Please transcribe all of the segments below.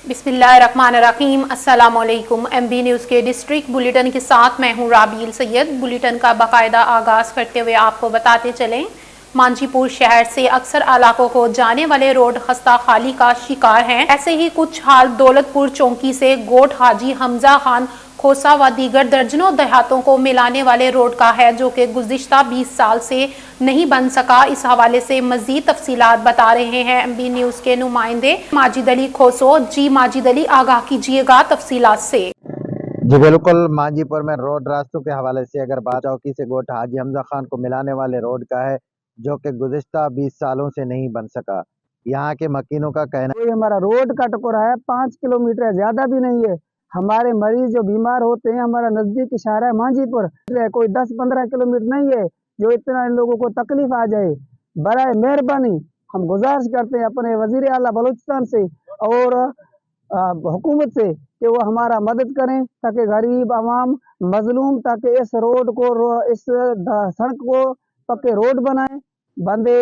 बिस्मिल्लाहिर्रहमानिर्रहीम। अस्सलाम वालेकुम। MB न्यूज़ के डिस्ट्रिक्ट बुलेटिन के साथ मैं हूं राबील सैयद। बुलेटिन का बाकायदा आगाज़ करते हुए आपको बताते चलें, मांझीपुर शहर से अक्सर इलाकों को जाने वाले रोड खस्ता खाली का शिकार हैं। ऐसे ही कुछ हाल दौलतपुर चौकी से गोट हाजी हमजा खान खोसा व दीगर दर्जनों देहातों को मिलाने वाले रोड का है, जो कि गुज़िश्ता 20 साल से नहीं बन सका। इस हवाले से मज़ीद तफसीलात बता रहे हैं MB न्यूज़ के नुमाइंदे माजिद अली खोसो। जी माजिद अली, आगाह कीजिएगा तफसीलात से। जी बिल्कुल, मांझीपुर में रोड रास्तों के हवाले से अगर बात चौकी से गोट हाजी हमजा खान को मिलाने वाले रोड का है, जो कि गुज़िश्ता 20 सालों से नहीं बन सका। यहाँ के मकीनों का कहना है हमारा रोड का टुकड़ा है, 5 किलोमीटर है, ज्यादा भी नहीं है। हमारे मरीज जो बीमार होते हैं, हमारा नजदीकी शहर है मांझीपुर, कोई 10-15 किलोमीटर नहीं है जो इतना इन लोगों को तकलीफ आ जाए। बराए मेहरबानी हम गुजारिश करते हैं अपने वजीर आला बलूचिस्तान से और हुकूमत से कि वो हमारा मदद करें, ताकि गरीब आवाम मजलूम ताकि इस रोड को इस सड़क को पक्के रोड बनाए, बंदे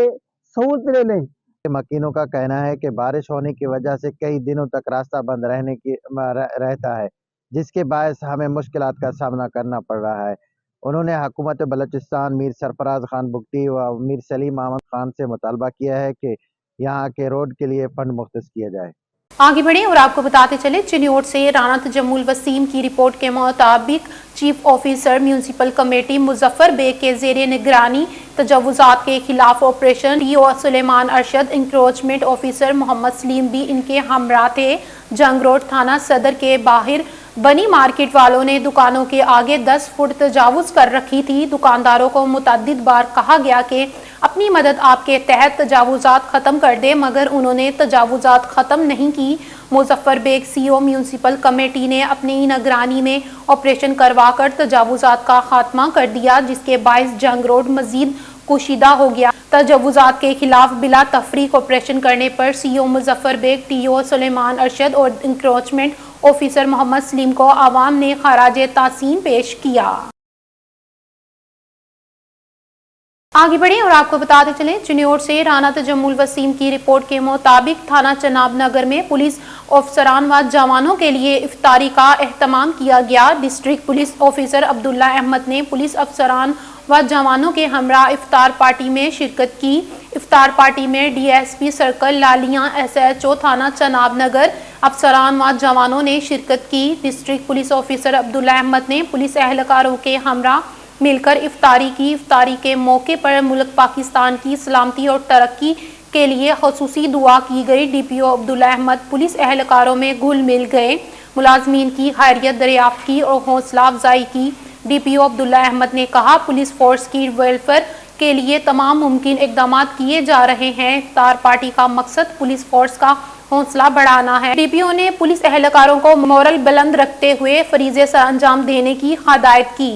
सहूलत ले लें। मकीनों का कहना है कि बारिश होने की वजह से कई दिनों तक रास्ता बंद रहता है, जिसके बायस हमें मुश्किलात का सामना करना पड़ रहा है। उन्होंने हुकूमत बलूचिस्तान मीर सरफराज खान बुगटी व मीर सलीम अहमद खान से मुतालबा किया है कि यहाँ के रोड के लिए फंड मुख्तस किया जाए। आगे बढ़े और आपको बताते चले, चिन्योट से राना तजम्मुल वसीम की रिपोर्ट के मुताबिक chief officer municipal committee Muzaffar Baig के जेर निगरानी तजावुजात के खिलाफ operation DO Suleman Arshad, encroachment officer Mohammad Saleem भी इनके हमरा थे। जंग रोड थाना सदर के बाहर बनी मार्केट वालों ने दुकानों के आगे 10 फुट तजावुज कर रखी थी। दुकानदारों को मुतअद्दिद बार कहा गया कि अपनी मदद आपके तहत तजावुजात ख़त्म कर दे, मगर उन्होंने तजावुजात ख़त्म नहीं की। Muzaffar Baig CO municipal committee ने अपनी निगरानी में ऑपरेशन करवाकर तजावुजात का खात्मा कर दिया, जिसके बायस जंग रोड मजीद कुशीदा हो गया। तजावुजात के खिलाफ बिला तफरीक ऑपरेशन करने पर CO मुजफ्फर बेग, TO सुलेमान अरशद और इंक्रोचमेंट ऑफिसर मोहम्मद सलीम को आवाम ने खराजे तासीन पेश किया। आगे बढ़े और आपको बताते चलें, चिन्योट से राना तजम्मुल वसीम की रिपोर्ट के मुताबिक थाना चनाब नगर में पुलिस अफसरान व जवानों के लिए इफ्तारी का एहतमाम किया गया। District police officer Abdullah Ahmed ने पुलिस अफसरान व जवानों के हमरा इफ्तार पार्टी में शिरकत की। इफ्तार पार्टी में DSP सर्कल लालियां, SHO थाना चनाब नगर, अफसरान व जवानों ने शिरकत की। District police officer Abdullah Ahmed ने पुलिस एहलकारों के हमरा मिलकर इफ्तारी की। इफ्तारी के मौके पर मुल्क पाकिस्तान की सलामती और तरक्की के लिए खसूसी दुआ की गई। DPO अब्दुल्ला अहमद पुलिस एहलकारों में घुल मिल गए, मुलाजमीन की खैरियत दरियाफ्त की और हौसला अफजाई की। DPO अब्दुल्ला अहमद ने कहा, पुलिस फोर्स की वेलफेयर के लिए तमाम मुमकिन इकदाम किए जा रहे हैं। इफ्तार पार्टी का मकसद पुलिस फोर्स का हौसला बढ़ाना है। DPO ने पुलिस एहलकारों को मोरल बुलंद रखते हुए फरीजे से अंजाम देने की हिदायत की।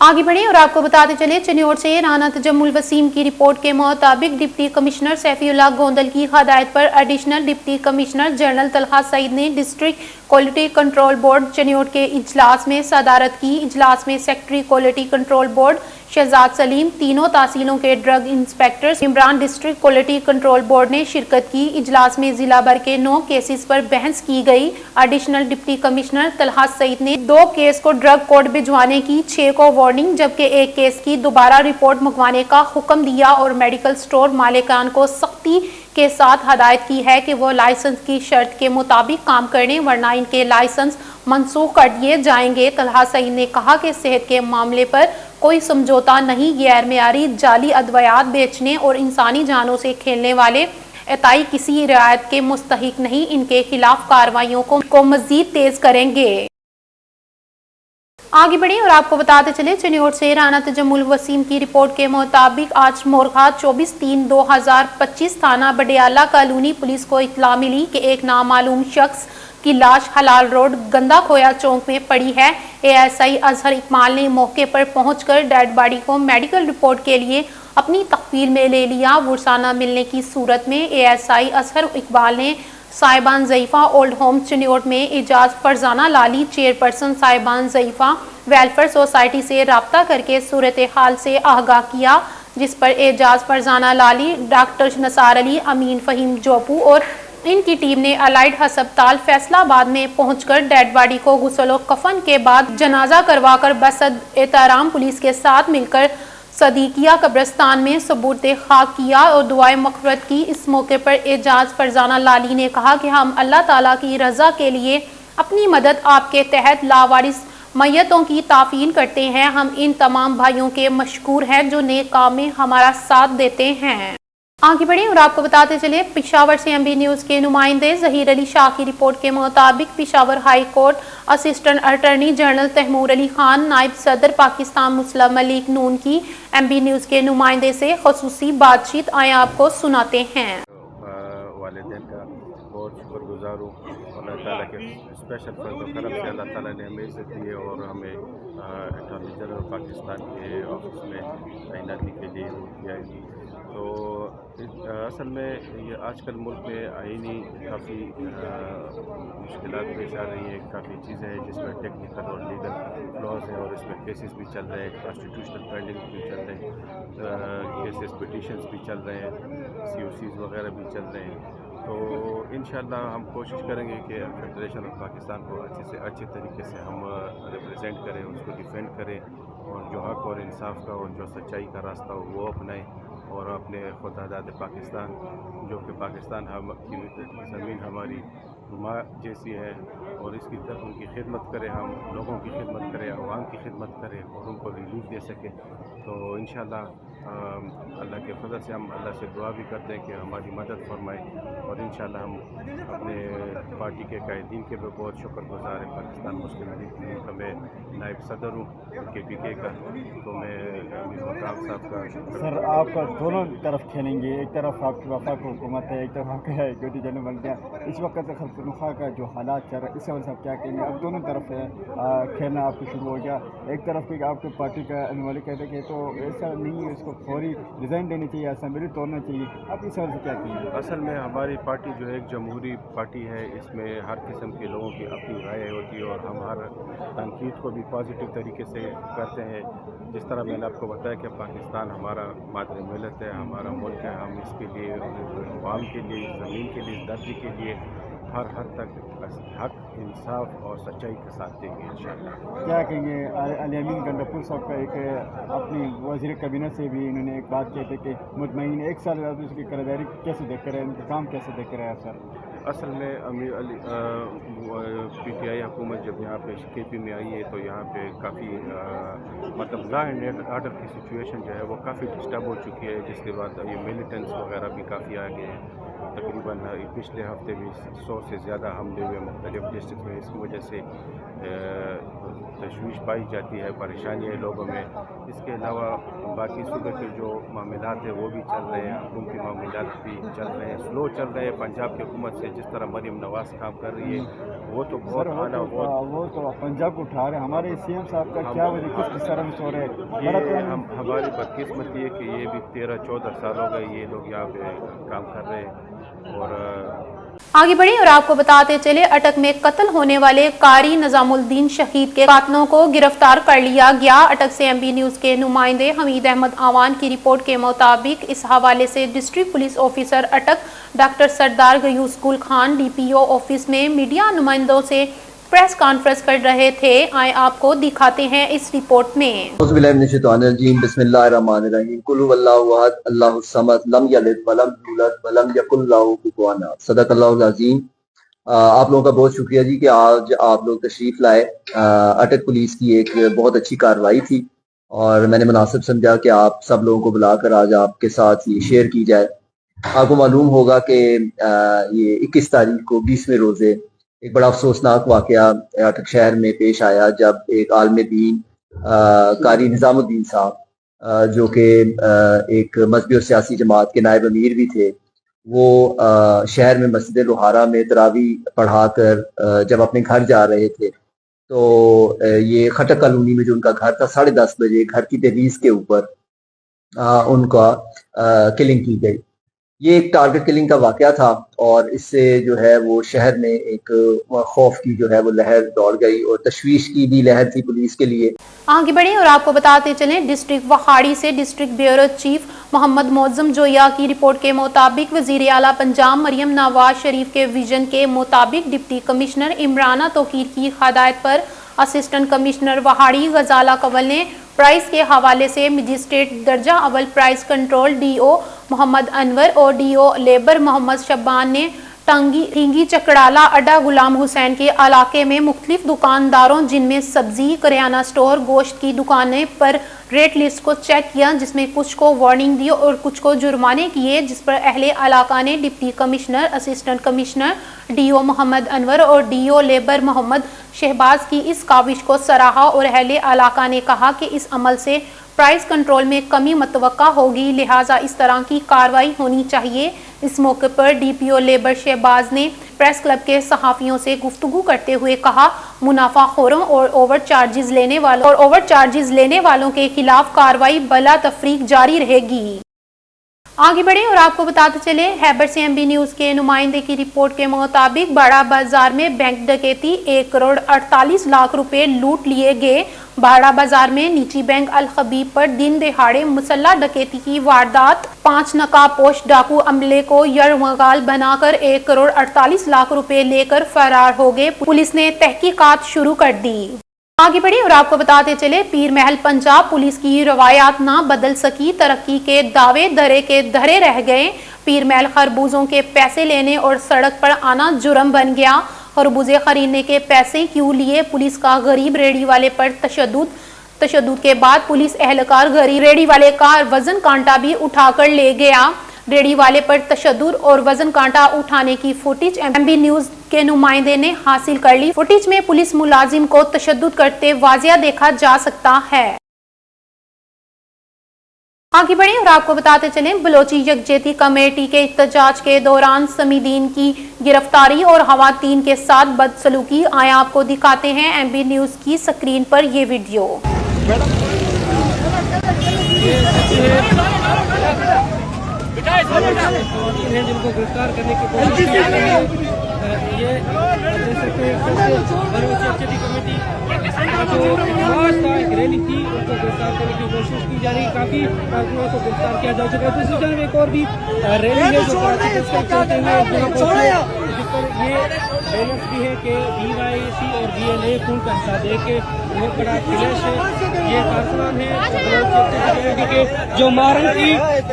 आगे बढ़े और आपको बताते चले, चिन्योट से राना तजम्मुल वसीम की रिपोर्ट के मुताबिक डिप्टी कमिश्नर सैफीउल्लाह गोंदल की हिदायत पर additional deputy commissioner general Talha Saeed ने district quality control board Chiniot के इजलास में सदारत की। इजलास में secretary quality control board Shahzad Saleem, तीनों तहसीलों के drug inspector Imran, district quality control board ने शिरकत की। इजलास में जिला भर के 9 केसेस पर बहस की गई। Additional deputy commissioner Talha Saeed ने 2 केस को ड्रग कोर्ट भिजवाने की, 6 को वार्निंग, जबकि 1 केस की दोबारा रिपोर्ट मंगवाने का हुक्म दिया और मेडिकल स्टोर मालिकान को सख्ती के साथ हदायत की है कि वो लाइसेंस की शर्त के मुताबिक काम करने, वरना इनके लाइसेंस मनसूख कर दिए जाएंगे। तलहा सईद ने कहा कि सेहत के मामले पर कोई समझौता नहीं, गैर मेयारी जाली अद्वियात बेचने और इंसानी जानों से खेलने वाले एताई किसी रियायत के मुस्तहिक नहीं। इनके खिलाफ कार्रवाइयों को मजीद तेज करेंगे। आगे बढ़े और आपको बताते चले, चिन्योट से राना तजम्मुल वसीम की रिपोर्ट के मुताबिक आज मोरखा 24/3/2025 थाना बडियाला कॉलोनी पुलिस को इत्तला मिली कि एक नामालूम शख्स की लाश हलाल रोड गंदा खोया चौक में पड़ी है। ASI अजहर इकबाल ने मौके पर पहुंचकर डेड बॉडी को मेडिकल रिपोर्ट के लिए अपनी तकफील में ले लिया। वुरसाना मिलने की सूरत में ASI अजहर इकबाल ने साहिबान ज़ईफ़ा ओल्ड होम चिन्योट में एजाज फरजाना लाली, चेयरपर्सन साहिबान ज़ईफ़ा वेलफेयर सोसाइटी से रब्ता करके सूरत हाल से आगाह किया, जिस पर एजाज फरजाना लाली, डॉक्टर नसार अली, अमीन फ़हीम जोपू और ان کی ٹیم نے الائڈ ہسپتال فیصلہ میں پہنچ کر ڈیڈ باڈی کو غسل و کفن کے بعد جنازہ کروا کر بصد احترام پولیس کے ساتھ مل کر صدیقیہ قبرستان میں سپرد خاک کیا اور دعائے مغفرت کی۔ اس موقع پر اعجاز فرزانہ لالی نے کہا کہ ہم اللہ تعالیٰ کی رضا کے لیے اپنی مدد آپ کے تحت لاوارث میتوں کی تعفین کرتے ہیں۔ ہم ان تمام بھائیوں کے مشکور ہیں جو نیک کام میں ہمارا ساتھ دیتے ہیں۔ آگے بڑھیں اور آپ کو بتاتے چلے پشاور سے ایم بی نیوز کے نمائندے ظہیر علی شاہ کی رپورٹ کے مطابق Peshawar high court assistant attorney general Taimur Ali Khan نائب صدر پاکستان مسلم لیگ نون کی ایم بی نیوز کے نمائندے سے خصوصی بات چیت آئیں آپ کو سناتے ہیں۔ والدین کا بہت شکر گزار ہوں، اللہ تعالیٰ کے اسپیشل فضل و کرم سے اللہ تعالیٰ نے ہمیں عزت دی ہے اور ہمیں اٹارنی جنرل پاکستان کے آفس میں تعیناتی کے لیے کیا ہے۔ تو اصل میں یہ آج کل ملک میں آئینی کافی مشکلات پیش آ رہی ہیں، کافی چیزیں ہیں جس میں ٹیکنیکل اور لیگل فلاز ہیں اور اس میں کیسز بھی چل رہے ہیں، کانسٹیٹیوشنل پینڈنگ بھی چل رہے ہیں، کیسز پٹیشنز بھی چل رہے ہیں، سی او سیز وغیرہ بھی چل رہے ہیں۔ تو انشاءاللہ ہم کوشش کریں گے کہ فیڈریشن آف پاکستان کو اچھے طریقے سے ہم ریپرزینٹ کریں، اس کو ڈیفینڈ کریں اور جو حق اور انصاف کا اور جو سچائی کا راستہ ہو وہ اپنائیں اور اپنے خود آزاد پاکستان جو کہ پاکستان کی زمین ہماری ماں جیسی ہے اور اس کی طرف ان کی خدمت کرے، ہم لوگوں کی خدمت کریں، عوام کی خدمت کریں اور ان کو ریلیف دے سکیں۔ تو انشاءاللہ اللہ کے فضل سے ہم اللہ سے دعا بھی کرتے ہیں کہ ہماری مدد فرمائے اور انشاءاللہ ہم اپنے پارٹی کے قائدین کے بھی بہت شکر گزار ہیں۔ پاکستان مسلم لیگ کا میں نائب صدر ہوں کے پی کے کا، تو میں امیر مقام صاحب کا سر آپ کا دونوں طرف کھیلیں گے، ایک طرف آپ کی وفاق حکومت ہے، ایک طرف آپ کا ہے ڈیوٹی جنرل بن گیا، اس وقت خلق نخواہ کا جو حالات چل رہا ہے اس وجہ سے آپ کیا کہیں گے؟ اب دونوں طرف کھیلنا آپ کو شروع ہو گیا، ایک طرف کہ آپ کے پارٹی کا انوالے کہتے ہیں کہ تو ایسا نہیں ہے، اس کو فوری ریزائن دینی چاہیے، اسمبلی توڑنا چاہیے، آپ اس وجہ سے کیا کہیں گے؟ اصل میں ہماری پارٹی جو ہے ایک جمہوری پارٹی ہے، اس میں ہر قسم کے لوگوں کی اپنی رائے ہوتی ہے اور ہم ہر تنقید کو بھی پازیٹیو طریقے سے کرتے ہیں۔ جس طرح میں نے آپ کو بتایا کہ پاکستان ہمارا مادر ملت ہے، ہمارا ملک ہے، ہم اس کے لیے عوام کے لیے، زمین کے لیے، درجے کے لیے ہر حد تک حق، انصاف اور سچائی کے ساتھ دیں گے انشاءاللہ۔ کیا کہیں گے علی امین گنڈاپور صاحب کا ایک اپنی وزیر کابینہ سے بھی انہوں نے ایک بات کہتے کہ مطمئن ایک سال بعد اس کی کرداری کیسے دیکھ کر ہے، انتظام کیسے دیکھ کر ہے سر؟ اصل میں امیر علی پی ٹی آئی حکومت جب یہاں پہ کے پی میں آئی ہے تو یہاں پہ کافی مطلب لا اینڈ آرڈر کی سچویشن جو ہے وہ کافی ڈسٹرب ہو چکی ہے، جس کے بعد یہ ملیٹنٹس وغیرہ بھی کافی آ گئے ہیں۔ تقریباً پچھلے ہفتے بھی 100 سے زیادہ حملے ہوئے مختلف ڈسٹرکٹ میں، اس کی وجہ سے تشویش پائی جاتی ہے، پریشانی ہے لوگوں میں۔ اس کے علاوہ باقی صوبے کے جو معاملات ہیں وہ بھی چل رہے ہیں، حکومتی معاملات بھی چل رہے ہیں، سلو چل رہے ہیں۔ پنجاب کی حکومت سے جس طرح مریم نواز کام کر رہی ہے وہ تو بہت اعلیٰ، وہ تو پنجاب کو اٹھا رہے ہیں، ہمارے سی ایم صاحب کا کیا وجہ کس طرح میں سو رہے ہیں؟ ہماری بدقسمتی ہے کہ یہ بھی 13-14 سال ہو گئے یہ لوگ یہاں پہ کام کر رہے ہیں۔ اور آگے بڑھیں اور آپ کو بتاتے چلے اٹک میں قتل ہونے والے قاری نظام الدین شہید کے قاتلوں کو گرفتار کر لیا گیا۔ اٹک سے ایم بی نیوز کے نمائندے حمید احمد آوان کی رپورٹ کے مطابق اس حوالے سے district police officer Attock doctor Sardar Ghayas Gul Khan D P O office میں میڈیا نمائندوں سے پریس کانفرنس کر رہے تھے۔ آئیں آپ کو دکھاتے ہیں اس رپورٹ میں۔ اعوذ باللہ من الشیطان الرجیم، بسم اللہ الرحمن الرحیم، قل هو اللہ احد اللہ الصمد لم یلد ولم یولد ولم یکن لہ کفوا احد، صدق اللہ العظیم۔ آپ لوگوں کا بہت شکریہ جی کہ آج آپ لوگ تشریف لائے۔ اٹک پولیس کی ایک بہت اچھی کارروائی تھی اور میں نے مناسب سمجھا کہ آپ سب لوگوں کو بلا کر آج آپ کے ساتھ یہ شیئر کی جائے۔ آپ کو معلوم ہوگا کہ یہ 21 تاریخ کو 20ویں روزے ایک بڑا افسوسناک واقعہ اٹک شہر میں پیش آیا جب ایک عالم دین قاری نظام الدین صاحب جو کہ ایک مذہبی اور سیاسی جماعت کے نائب امیر بھی تھے، وہ شہر میں مسجد لوہارا میں تراویح پڑھا کر جب اپنے گھر جا رہے تھے تو یہ خٹک کالونی میں جو ان کا گھر تھا 10:30 بجے گھر کی دہلیز کے اوپر ان کا کلنگ کی گئی۔ یہ ایک ٹارگٹ کلنگ کا واقعہ تھا اور اس سے جو ہے وہ شہر میں ایک خوف کی جو ہے وہ لہر دوڑ گئی اور تشویش کی بھی لہر تھی پولیس کے لیے۔ آگے بڑھیں اور آپ کو بتاتے چلیں ڈسٹرکٹ وہاڑی سے ڈسٹرکٹ بیورو چیف محمد معظم جویا کی رپورٹ کے مطابق وزیر اعلیٰ پنجاب مریم نواز شریف کے ویژن کے مطابق ڈپٹی کمشنر عمرانہ توقیر کی ہدایت پر اسسٹنٹ کمشنر وہاڑی غزالہ کنول نے پرائز کے حوالے سے مجسٹریٹ درجہ اول price control D O Muhammad Anwar اور ڈی او لیبر محمد شبان نے ٹھینگی چکڑالہ اڈا غلام حسین کے علاقے میں مختلف دکانداروں جن میں سبزی کریانہ سٹور گوشت کی دکانیں پر ریٹ لسٹ کو چیک کیا، جس میں کچھ کو وارننگ دی اور کچھ کو جرمانے کیے، جس پر اہل علاقہ نے deputy commissioner, assistant commissioner, D O Muhammad Anwar اور D O labour Muhammad Shahbaz کی اس کاوش کو سراہا اور اہل علاقہ نے کہا کہ اس عمل سے پرائز کنٹرول میں کمی متوقع ہوگی، لہٰذا اس طرح کی کارروائی ہونی چاہیے۔ اس موقع پر ڈی پی او لیبر شہباز نے پریس کلب کے صحافیوں سے گفتگو کرتے ہوئے کہا منافع خوروں اور اوور چارجز لینے والوں کے خلاف کارروائی بلا تفریق جاری رہے گی۔ آگے بڑھیں اور آپ کو بتاتے چلے خیبر سے ایم بی نیوز کے نمائندے کی رپورٹ کے مطابق باڑہ بازار میں بینک ڈکیتی 1,48,00,000 روپے لوٹ لیے گئے۔ باڑہ بازار میں نیچی بینک الخبیب پر دن دہاڑے مسلح ڈکیتی کی واردات، 5 نقاب پوش ڈاکو عملے کو یرغمال بنا کر 1,48,00,000 روپے لے کر فرار ہو گئے۔ پولیس نے تحقیقات شروع کر دی۔ آگے بڑھیں اور آپ کو بتاتے چلے پیر محل پنجاب پولیس کی روایات نہ بدل سکی، ترقی کے دعوے دھرے کے دھرے رہ گئے۔ پیر محل خربوزوں کے پیسے لینے اور سڑک پر آنا جرم بن گیا۔ خربوزے خریدنے کے پیسے کیوں لیے؟ پولیس کا غریب ریڑھی والے پر تشدد کے بعد پولیس اہلکار غریب ریڑھی والے کا وزن کانٹا بھی اٹھا کر لے گیا۔ ریڑھی والے پر تشدد اور وزن کانٹا اٹھانے کی فوٹیج ایم بی نیوز کے نمائندے نے حاصل کر لی۔ فوٹیج میں پولیس ملازم کو تشدد کرتے واضح دیکھا جا سکتا ہے۔ آگے بڑھیں اور آپ کو بتاتے چلیں بلوچی یکجہتی کمیٹی کے احتجاج کے دوران سمیدین کی گرفتاری اور خواتین کے ساتھ بدسلوکی، آئیں آپ کو دکھاتے ہیں ایم بی نیوز کی سکرین پر یہ ویڈیو۔ جن کو گرفتار کرنے کی کوشش کی جا رہی ہے، یہ کمیٹی جو احتجاج تھا، ایک ریلی تھی، ان کو گرفتار کرنے کی کوشش کی جا رہی ہے۔ کافی کارکنوں کو گرفتار کیا جا چکا ہے۔ دوسری جانب ایک اور بھی ریلی ہے جو چلتے ہیں، جس پر یہ بیلنس بھی ہے کہ BYC اور BLA خون کا حصہ دے کے بہت بڑا کلیش ہے۔ یہ کارکنان ہیں جو مارن کی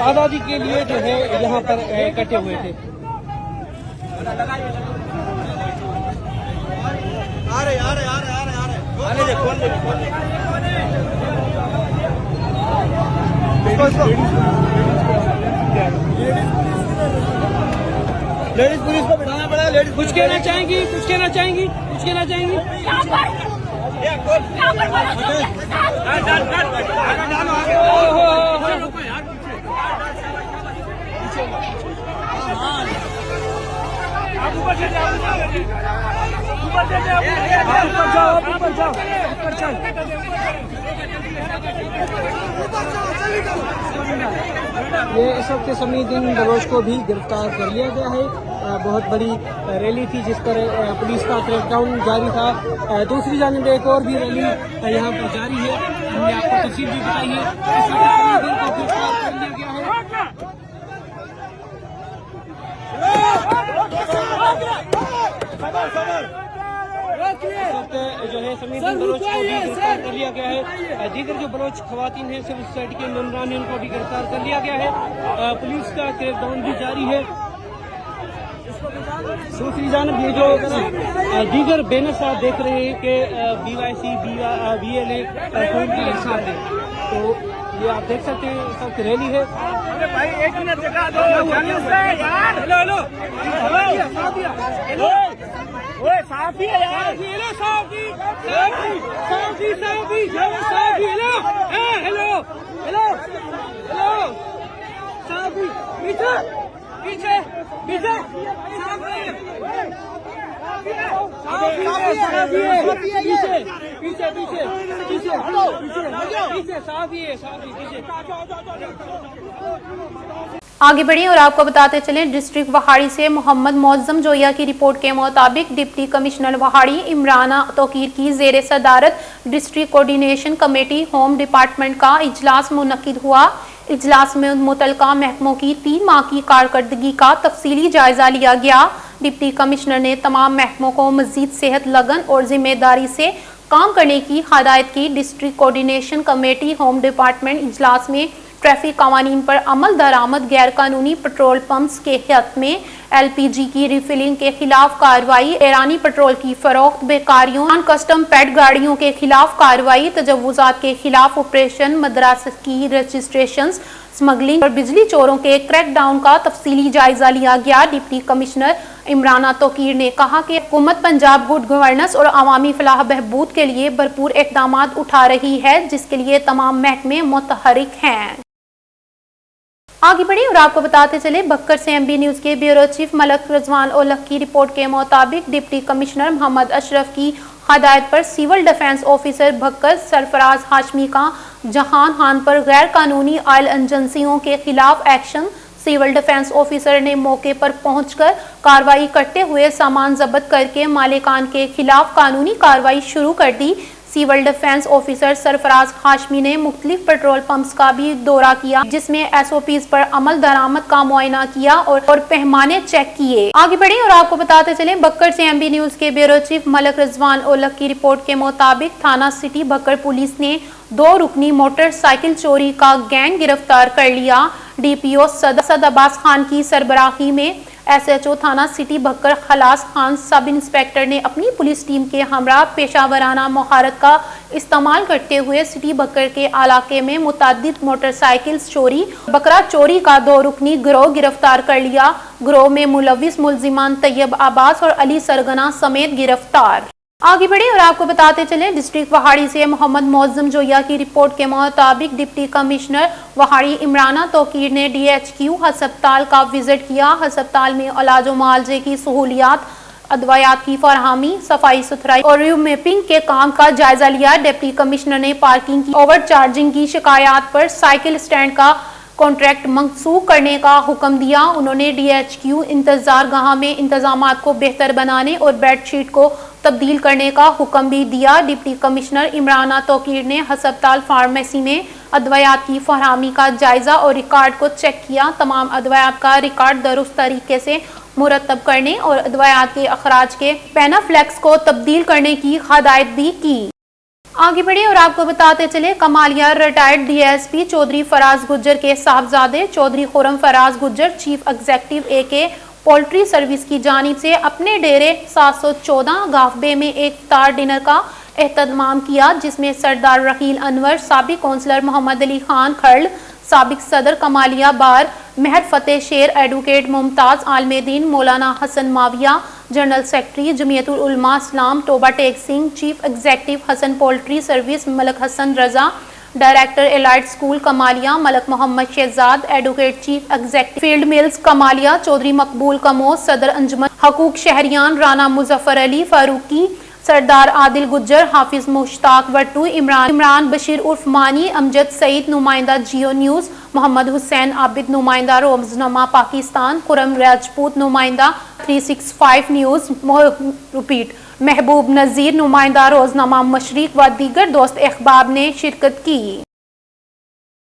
آزادی کے لیے جو ہے یہاں پر اکٹھے ہوئے تھے۔ لیڈیز پولیس کو بڑھانا پڑا۔ لیڈیز کچھ کہنا چاہیں گی؟ یہ اس وقت سمیدین بلوچ کو بھی گرفتار کر لیا گیا ہے۔ بہت بڑی ریلی تھی جس پر پولیس کا کریک ڈاؤن جاری تھا۔ دوسری جانب ایک اور بھی ریلی یہاں پر جاری ہے، ہم نے آپ کو تفصیل بھی بتائی ہے۔ اس وقت سمیدین کو گرفتار کر لیا گیا ہے۔ جو ہے سمیدین بلوچ کو بھی گرفتار کر لیا گیا ہے۔ دیگر جو بلوچ خواتین ہیں سول سوسائٹی کے ممبران ہیں، ان کو بھی گرفتار کر لیا گیا ہے۔ پولیس کا کریک ڈاؤن بھی جاری ہے۔ دوسری جانب یہ جو دیگر بینرز آپ دیکھ رہے ہیں کہ BYC BLA خون کے حساب ہے، تو یہ آپ دیکھ سکتے ہیں اس وقت ریلی ہے۔ आगे बढ़ें और आपको बताते चलें, डिस्ट्रिक्ट वहाड़ी से मोहम्मद मौज़म जोया की रिपोर्ट के मुताबिक डिप्टी कमिश्नर वहाड़ी इमराना तोकीर की ज़ेर सदारत district coordination committee home department का इजलास मुनक्किद हुआ। इजलास में मुतलका महकमों की 3 माह की कारकर्दगी का तफसीली जायजा लिया गया। डिप्टी कमिश्नर ने तमाम महकमों को मजीद सेहत लगन और जिम्मेदारी से काम करने की हदायत की। District coordination committee home department इजलास में ट्रैफिक कवानीन पर अमल दरामद, गैर कानूनी पेट्रोल पंप्स के हक में LPG की रिफिलिंग के खिलाफ कार्रवाई, ईरानी पेट्रोल की फरोख्त, बेकारियों, नॉन कस्टम पेट गाड़ियों के खिलाफ कार्रवाई, तजव्वुज़ात के खिलाफ ऑपरेशन, मदरास की रजिस्ट्रेशन, स्मगलिंग और बिजली चोरों के क्रैकडाउन का तफसीली जायजा लिया गया। डिप्टी कमिश्नर इमराना तोकीर ने कहा कि हुकूमत पंजाब गुड गवर्नेंस और अवामी फलाह बहबूद के लिए भरपूर इक़दामात उठा रही है, जिसके लिए तमाम महकमे मुतहरिक हैं। आगे बढ़े और आपको बताते चले, बक्कर से MB न्यूज़ के ब्यूरो चीफ मलक रजवान ओलख की रिपोर्ट के मुताबिक डिप्टी कमिश्नर मोहम्मद अशरफ की हदायत पर civil defence officer Bakkar Sarfraz Hashmi का जहान खान पर गैर कानूनी ऑयल एजेंसियों के खिलाफ एक्शन। सिविल डिफेंस ऑफिसर ने मौके पर पहुंचकर कार्रवाई करते हुए सामान जब्त करके मालिकान के खिलाफ कानूनी कार्रवाई शुरू कर दी। Civil defence officer Sarfaraz Hashmi ने मुख्तलिफ पेट्रोल पंप्स का भी दौरा किया, जिसमें SOPs पर अमल दरामद का मुआयना किया और पैमाने चेक किए। आगे बढ़े और आपको बताते चले, बक्कर से MB न्यूज़ के ब्यूरो चीफ मलक रजवान ओलख की रिपोर्ट के मुताबिक थाना सिटी बक्कर पुलिस ने 2 रुकनी मोटरसाइकिल चोरी का गैंग गिरफ्तार कर लिया। DPO सद अब्बास खान की सरबराही में SHO थाना सिटी बक्कर खलास खान सब इंस्पेक्टर ने अपनी पुलिस टीम के हमरा पेशावराना महारत का इस्तेमाल करते हुए सिटी बक्कर के इलाके में मुतअद्दिद मोटरसाइकिल चोरी, बकरा चोरी का 2 रुकनी गिरोह गिरफ्तार कर लिया। गिरोह में मुलविस मुलजिमान तैयब अब्बास और अली सरगना समेत गिरफ्तार। आगे बढ़े और आपको बताते चलें, डिस्ट्रिक्ट वहाड़ी से मोहम्मद मौज़म जोया की रिपोर्ट के मुताबिक डिप्टी कमिश्नर वहाड़ी इमराना तोकीर ने DHQ हस्पताल का विजिट किया। हस्पताल में इलाज मुआलजे की सहूलियात, अदवायात की फरहमी, सफाई सुथराई और रीमैपिंग के काम का जायजा लिया। डिप्टी कमिश्नर ने पार्किंग की ओवर चार्जिंग की शिकायत पर साइकिल स्टैंड का कॉन्ट्रैक्ट मंसूख करने का हुक्म दिया। उन्होंने DHQ इंतजार गाह में इंतजामात को बेहतर बनाने और बेडशीट को तब्दील करने का हुक्म भी दिया। डिप्टी कमिश्नर इमराना तोकीर ने हस्पताल फार्मेसी में अदवायात की फरहमी का जायजा और रिकॉर्ड को चेक किया। तमाम अदवायात का रिकॉर्ड दुरुस्त तरीके से मुरतब करने और अदवायात के अखराज के पेनाफ्लेक्स को तब्दील करने की हदायत भी की। आगे बढ़े और आपको बताते चले, कमालिया रिटायर्ड DSP चौधरी फराज गुज्जर के साहबजादे Chaudhry Khurram Faraz Gujjar chief executive AK poultry service की जानिब से अपने डेरे 714 गाफबे में एक इफ्तार डिनर का एहतमाम किया, जिसमें सरदार रहील अनवर, साबिक कौंसलर मोहम्मद अली खान खर्ल, साबिक सदर कमालिया बार महर फतेह शेर, advocate Mumtaz Alamuddin, Maulana Hassan Muawiya, general secretary Jamiatul Ulema Islam Toba Tek Singh, chief executive Hassan poultry service Malik Hassan Raza, director allied school Kamalia Malik Mohammad Shahzad, advocate chief executive field mills Kamalia Chaudhry Maqbool Kamboj, सदर अंजुमन हकूक शहरियान राना मुजफ्फर अली फारूकी, सरदार आदिल गुज्जर, हाफिज मुश्ताक वट्टू, इमरान बशीर उर्फ मानी, अमजद सईद नुमाइंदा जियो न्यूज़, मोहम्मद हुसैन आबिद नुमाइंदा रोज़नामा पाकिस्तान, खुरम राजपूत नुमाइंदा 365 न्यूज़ रिपीट, महबूब नज़ीर नुमाइंदा रोज़नामा मशरिक व दीगर दोस्त अहबाब ने शिरकत की।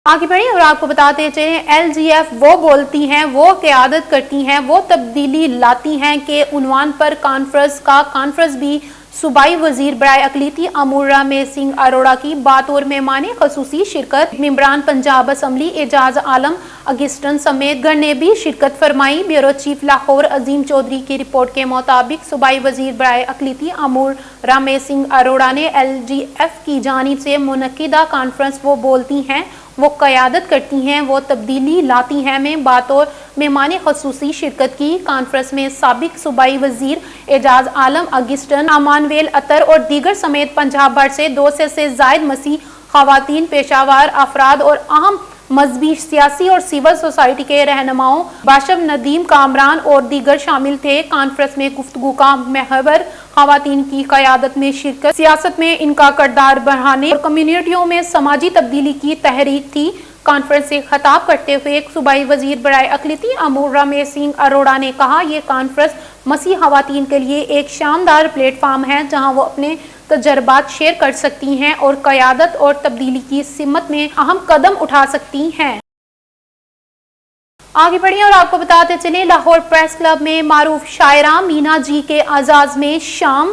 आगे बढ़े और आपको बताते चलें, LGF वो बोलती हैं, वो क़यादत करती हैं, वो तब्दीली लाती हैं के उन्वान पर कॉन्फ्रेंस भी सूबाई वजीर बराए अकलीती अमूर रामेश सिंह अरोड़ा की बातौर मेहमाने खसूसी शिरकत। मेंबरान पंजाब असम्बली एजाज आलम अगिस्टन समेत गण ने भी शिरकत फरमाई। ब्यूरो चीफ लाहौर अजीम चौधरी की रिपोर्ट के मुताबिक सूबाई वजीर बराए अकलीती अमूर रामेश सिंह अरोड़ा ने LGF की जानिब से मुनक्किदा कॉन्फ्रेंस वो बोलती हैं, वो क़यादत करती हैं, वो तब्दीली लाती हैं में बातौर मेहमान खसूसी शिरकत की। कॉन्फ्रेंस में साबिक सूबाई वजीर एजाज आलम अगिस्टन, अमानवेल अतर और दीगर समेत पंजाब भर से 200 से ज़ायद मसीह ख़वातीन, पेशावर अफराद और अहम मजहबी, सियासी और सिविल सोसाइटी के रहनुमाओं, बाशब नदीम कामरान और दीगर शामिल थे। कॉन्फ्रेंस में गुफ्तगू का महवर ख़वातीन की क़यादत में शिरकत, सियासत में इनका किरदार बढ़ाने और कम्युनिटियों में समाजी तब्दीली की तहरीक थी। कॉन्फ्रेंस से खिताब करते हुए सूबाई वजीर बराए अक़लियती अमूर रमेश सिंह अरोड़ा ने कहा, ये कॉन्फ्रेंस मसीह खवातीन के लिए एक शानदार प्लेटफार्म है जहां वो अपने तजर्बात शेयर कर सकती हैं और क़यादत और तब्दीली की सिमत में अहम कदम उठा सकती हैं। आगे बढ़िए और आपको बताते चले, लाहौर प्रेस क्लब में मारूफ शायरा मीना जी के आजाज में शाम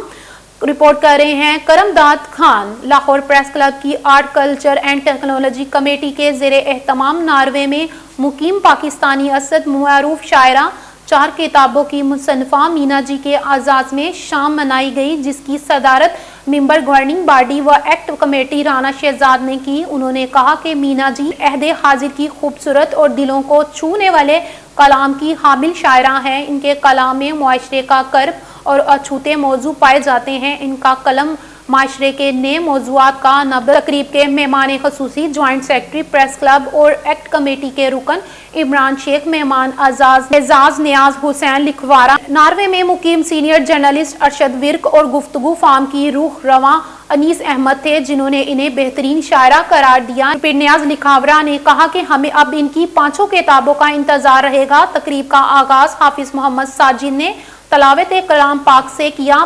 रिपोर्ट कर रहे हैं करमदाद खान। लाहौर प्रेस क्लब की art culture and technology committee के ज़ेरे एहतमाम नारवे में मुकीम पाकिस्तानी असद मारूफ शायरा 4 किताबों की मुसन्निफा मीना जी के आजाज में शाम मनाई गई, जिसकी सदारत मेंबर गवर्निंग बॉडी व एक्ट कमेटी राना शहजाद ने की। उन्होंने कहा कि मीना जी अहदे हाजिर की खूबसूरत और दिलों को छूने वाले कलाम की हामिल शायरा हैं। इनके कलाम में मुआशरे का कर्ब और अछूते मौजू पाए जाते हैं। इनका कलम माशरे के नए मौजूआत का नब्ज़। तकरीब के मेहमान खसूसी जॉइंट सेक्रेटरी प्रेस क्लब और एक्ट कमेटी के रुकन इमरान शेख, मेहमान एजाज नियाज हुसैन लिखवारा, नार्वे में मुकीम सीनियर जर्नलिस्ट अरशद विर्क और गुफ्तगू फार्म की रूह रवां अनीस अहमद थे, जिन्होंने इन्हें बेहतरीन शायरा करार दिया। नियाज लिखावरा ने कहा कि हमें अब इनकी 5 किताबों का इंतजार रहेगा। तकरीब का आगाज हाफिज मोहम्मद साजिद ने तलावत कलाम पाक से किया।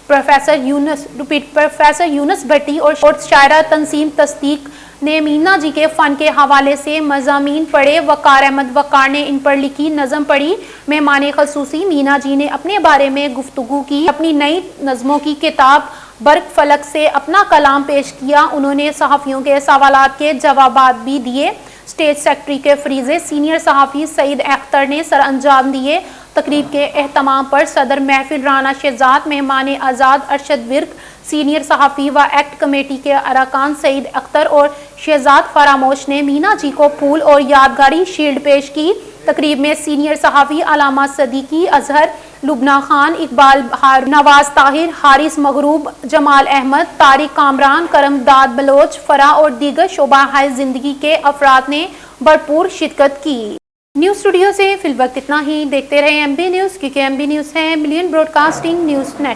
प्रोफेसर यूनुस भट्टी और शायरा तंसीम तस्दीक ने मीना जी के फ़न के हवाले से मज़ामीन पढ़े। वकार अहमद वकार ने इन पर लिखी नज़म पढ़ी। मेहमान खसूसी मीना जी ने अपने बारे में गुफ्तगू की। अपनी नई नज़मों की किताब बर्क फलक से अपना कलाम पेश किया। उन्होंने सहाफ़ियों के सवालात के जवाबात भी दिए। स्टेज सेक्रेटरी के फरीज़े सीनियर सहाफ़ी सईद अख्तर ने सर अंजाम दिए। तकरीब के एहतमाम पर सदर महफिल राना शहजाद, मेहमान आज़ाद अरशद विर्क, सीनियर सहाफ़ी व एक्ट कमेटी के अरकान सईद अख्तर और शहजाद फरामोश ने मीना जी को फूल और यादगारी शील्ड पेश की। तकरीब में सीनियर सहाफ़ी अलामा सदीकी, अजहर, लुबना खान, इकबाल नवाज ताहिर, हारिस मगरूब, जमाल अहमद, तारिक कामरान, करमदाद बलोच, फरा और दीगर शोबा हाय जिंदगी के अफराद ने भरपूर शिरकत की। न्यूज़ स्टूडियो से फिल वक्त इतना ही। देखते रहे MB न्यूज़, क्योंकि MB न्यूज़ है मिलियन ब्रॉडकास्टिंग न्यूज़ नेट।